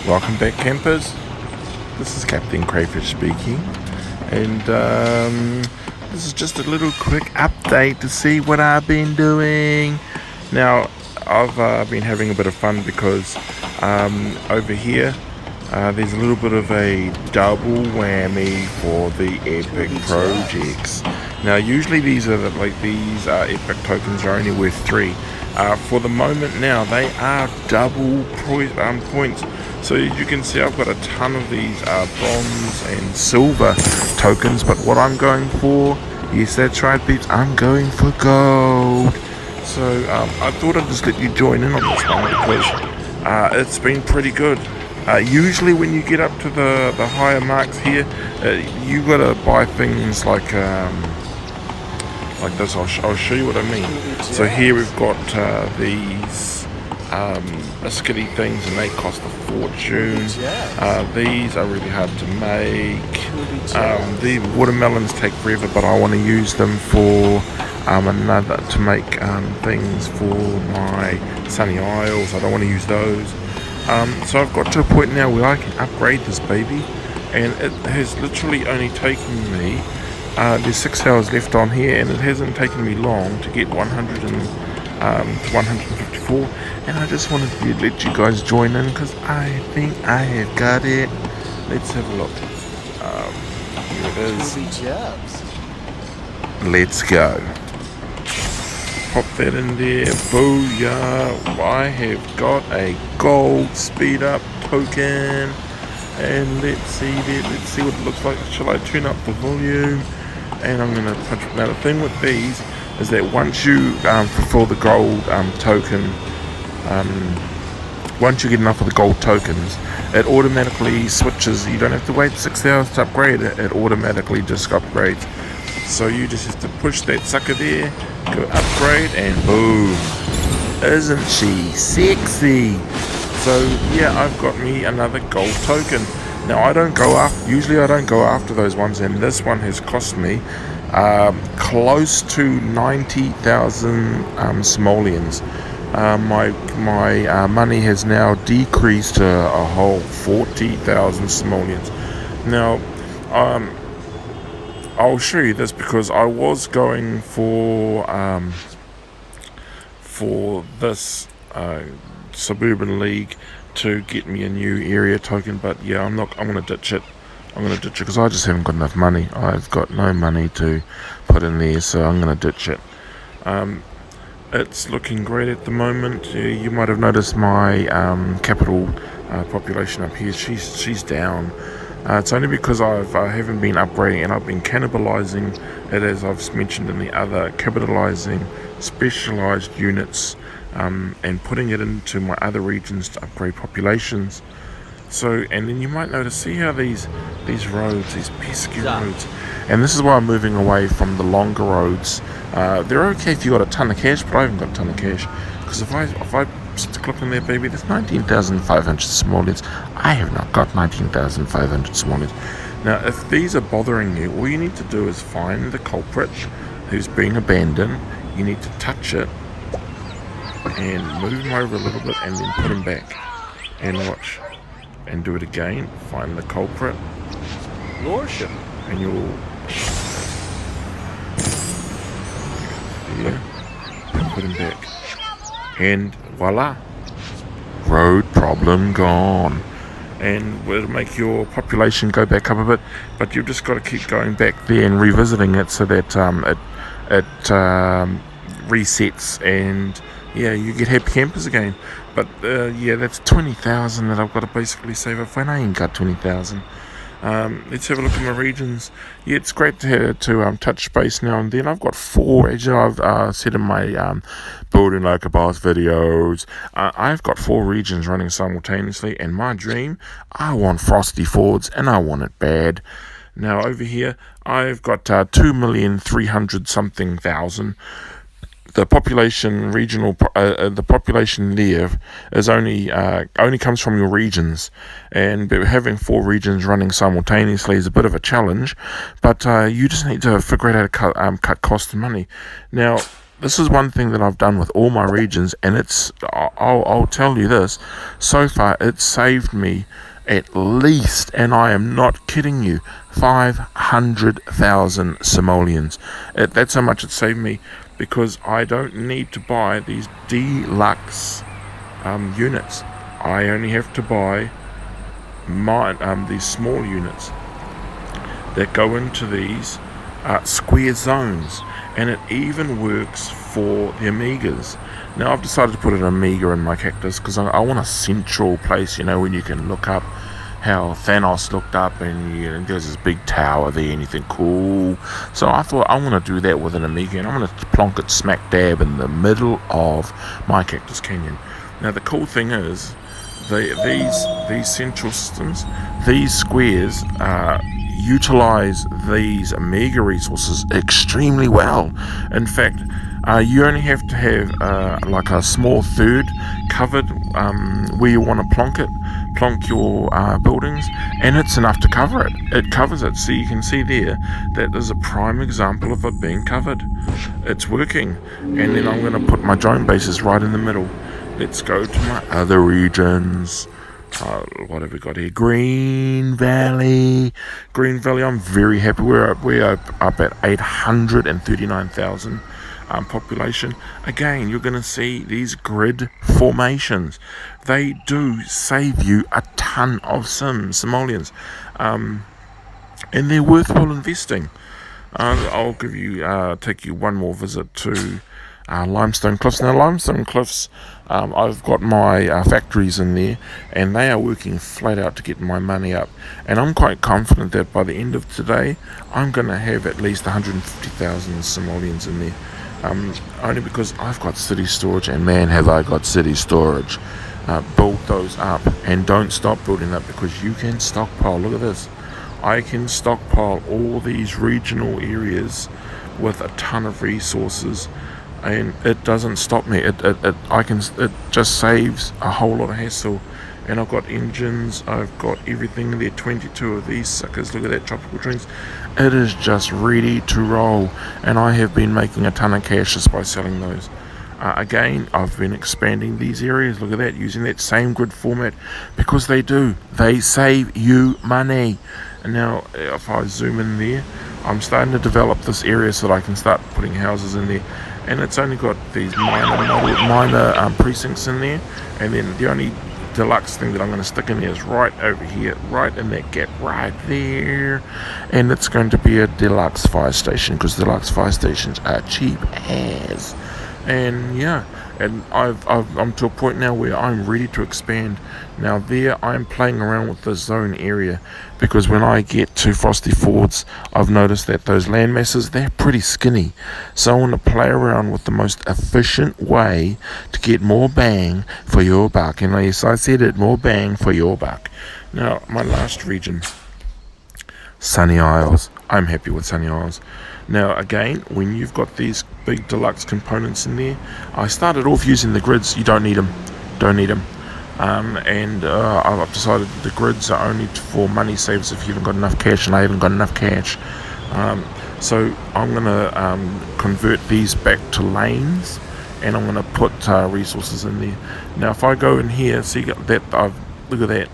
Welcome back, campers. This is Captain Crayfish speaking, and this is just a little quick update to see what I've been doing. Now, I've been having a bit of fun because over here there's a little bit of a double whammy for the epic projects. Now, usually these epic tokens are only worth 3. For the moment now, they are double points. So you can see I've got a ton of these bronze and silver tokens, but what I'm going for, yes, that's right, peeps, I'm going for gold. So I thought I'd just let you join in on this one because it's been pretty good. Usually when you get up to the higher marks here, you gotta buy things like this. I'll show you what I mean. So here we've got these SimCity things, and they cost a fortune. These are really hard to make. The watermelons take forever, but I want to use them for to make things for my sunny isles. I don't want to use those. So I've got to a point now where I can upgrade this baby, and it has literally only taken me there's 6 hours left on here, and it hasn't taken me long to get 100 to 154, and I just wanted to let you guys join in because I think I have got it. Let's have a look. Here it is. Let's go. Pop that in there. Booyah. I have got a gold speed up token, and let's see what it looks like. Shall I turn up the volume? And I'm going to punch. Now the thing with these is that once you fulfill the gold token, once you get enough of the gold tokens, it automatically switches. You don't have to wait 6 hours to upgrade it. It automatically just upgrades. So you just have to push that sucker there, go upgrade, and boom. Isn't she sexy? So yeah, I've got me another gold token. Now usually I don't go after those ones, and this one has cost me close to 90,000 simoleons. My money has now decreased to a whole 40,000 simoleons. Now I'll show you this because I was going for this suburban league to get me a new area token, but yeah, I'm gonna ditch it because I just haven't got enough money. I've got no money to put in there, so I'm gonna ditch it. It's looking great at the moment. You might have noticed my capital population up here. She's down. It's only because I haven't been upgrading, and I've been cannibalizing it, as I've mentioned in the other, capitalizing specialized units and putting it into my other regions to upgrade populations. So, and then you might notice, see how these roads, these pesky roads, and this is why I'm moving away from the longer roads. They're okay if you got a ton of cash, but I haven't got a ton of cash, because if I sit to click on there, baby, there's 19,500 simoleons. I have not got 19,500 simoleons. Now, if these are bothering you, all you need to do is find the culprit who's being abandoned. You need to touch it and move him over a little bit, and then put him back, and watch, and do it again. Find the culprit, Lordship, and you'll put him back, and voila, road problem gone. And it'll make your population go back up a bit, but you've just got to keep going back there and revisiting it so that it resets, and yeah, you get happy campers again. But yeah, that's 20,000 that I've got to basically save up for, and I ain't got 20,000. Let's have a look at my regions. Yeah, it's great to touch base now and then. I've got 4, as I've said in my building like a boss videos. I've got 4 regions running simultaneously, and my dream, I want Frosty Fords, and I want it bad. Now over here, I've got 2,300,000 something. The population the population there is only comes from your regions, and having 4 regions running simultaneously is a bit of a challenge. But you just need to figure out how to cut cost and money. Now, this is one thing that I've done with all my regions, and I'll tell you this, so far it's saved me at least, and I am not kidding you, 500,000 simoleons. That's how much it saved me, because I don't need to buy these deluxe units. I only have to buy these small units that go into these square zones, and it even works for the Amigas. Now I've decided to put an Amiga in my cactus because I want a central place, when you can look up how Thanos looked up, and there's this big tower there and you think, cool. So I thought I want to do that with an Amiga, and I'm going to plonk it smack dab in the middle of my Cactus Canyon. Now the cool thing is, these central systems, these squares, utilize these Amiga resources extremely well. In fact, you only have to have like a small third covered where you want to plonk your buildings, and it's enough to cover it. It covers it. So you can see there that there's a prime example of it being covered. It's working. And then I'm going to put my drone bases right in the middle. Let's go to my other regions. What have we got here? Green Valley. I'm very happy. We're up at 839,000 population. Again, you're going to see these grid formations. They do save you a ton of simoleons, and they're worthwhile investing. I'll take you one more visit to Limestone Cliffs. Now, Limestone Cliffs, I've got my factories in there, and they are working flat out to get my money up. And I'm quite confident that by the end of today, I'm going to have at least 150,000 simoleons in there. Only because I've got city storage, and man, have I got city storage. Build those up, and don't stop building up, because you can stockpile. Look at this. I can stockpile all these regional areas with a ton of resources, and it doesn't stop me. It just saves a whole lot of hassle. And I've got engines, I've got everything in there, 22 of these suckers. Look at that, tropical drinks. It is just ready to roll, and I have been making a ton of cash just by selling those. Again, I've been expanding these areas. Look at that, using that same grid format, because they save you money. And now if I zoom in there, I'm starting to develop this area so that I can start putting houses in there, and it's only got these minor precincts in there, and then the only deluxe thing that I'm going to stick in there is right over here, right in that gap right there, and it's going to be a deluxe fire station, because deluxe fire stations are cheap as. And yeah, and I'm to a point now where I'm ready to expand. Now there, I'm playing around with the zone area, because when I get to Frosty Fords, I've noticed that those land masses, they're pretty skinny. So I want to play around with the most efficient way to get more bang for your buck. And yes, I said it, more bang for your buck. Now, my last region, Sunny Isles. I'm happy with Sunny Isles. Now again, when you've got these big deluxe components in there, I started off using the grids. You don't need them. And I've decided the grids are only for money savers if you haven't got enough cash, and I haven't got enough cash. So I'm going to convert these back to lanes, and I'm going to put resources in there. Now if I go in here, see that look at that.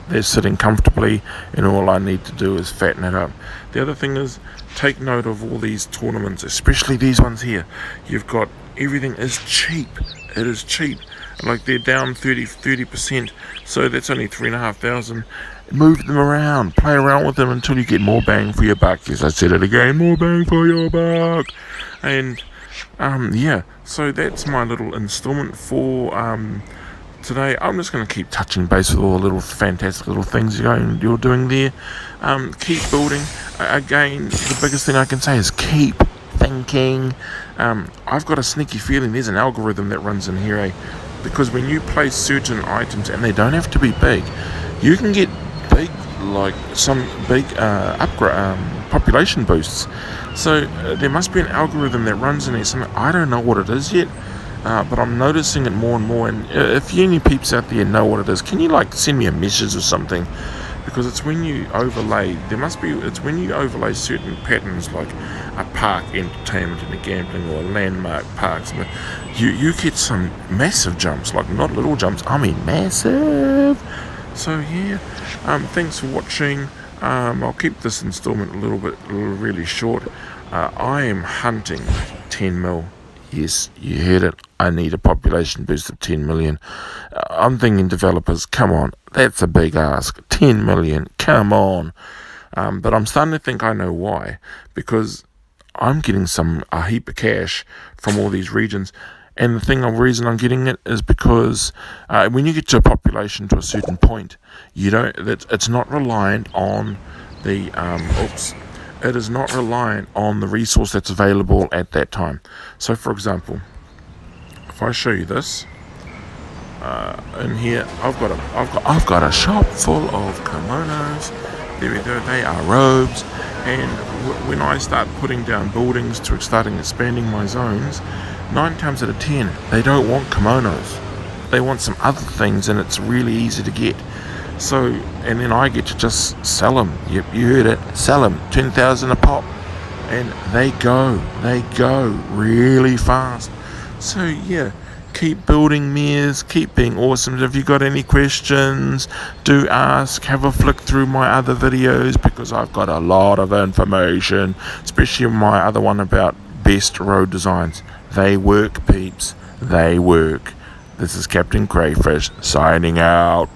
They're sitting comfortably, and all I need to do is fatten it up. The other thing is, take note of all these tournaments, especially these ones here. You've got, everything is cheap. It is cheap. Like they're down 30%, so that's only 3,500. Move them around, play around with them until you get more bang for your buck. Yes, I said it again, more bang for your buck. And yeah, so that's my little installment for today. I'm just going to keep touching base with all the little fantastic little things you're doing there. Keep building. Again, the biggest thing I can say is keep thinking. I've got a sneaky feeling there's an algorithm that runs in here, because when you place certain items, and they don't have to be big, you can get big, like some big population boosts. So there must be an algorithm that runs in there. Something, I don't know what it is yet. But I'm noticing it more and more. And if you any peeps out there know what it is, can you send me a message or something? because it's when you overlay, it's when you overlay certain patterns like a park entertainment and a gambling or a landmark parks, you get some massive jumps, like not little jumps, I mean massive. So yeah, thanks for watching. I'll keep this installment really short. I am hunting 10 mil. Yes, you heard it. I need a population boost of 10 million. I'm thinking developers, come on, that's a big ask. 10 million, come on. But I'm starting to think I know why. Because I'm getting a heap of cash from all these regions. And the reason I'm getting it is because when you get to a population to a certain point, it's not reliant on the it is not reliant on the resource that's available at that time. So, for example, if I show you this, in here, I've got a shop full of kimonos. There we go. They are robes. And when I start putting down buildings to starting expanding my zones, 9 times out of 10, they don't want kimonos. They want some other things, and it's really easy to get. So, and then I get to just sell them. Yep, you heard it. Sell them, 10,000 a pop, and they go really fast. So yeah, keep building mirrors, keep being awesome. If you got any questions, do ask. Have a flick through my other videos because I've got a lot of information, especially my other one about best road designs. They work, peeps. They work. This is Captain Crayfish signing out.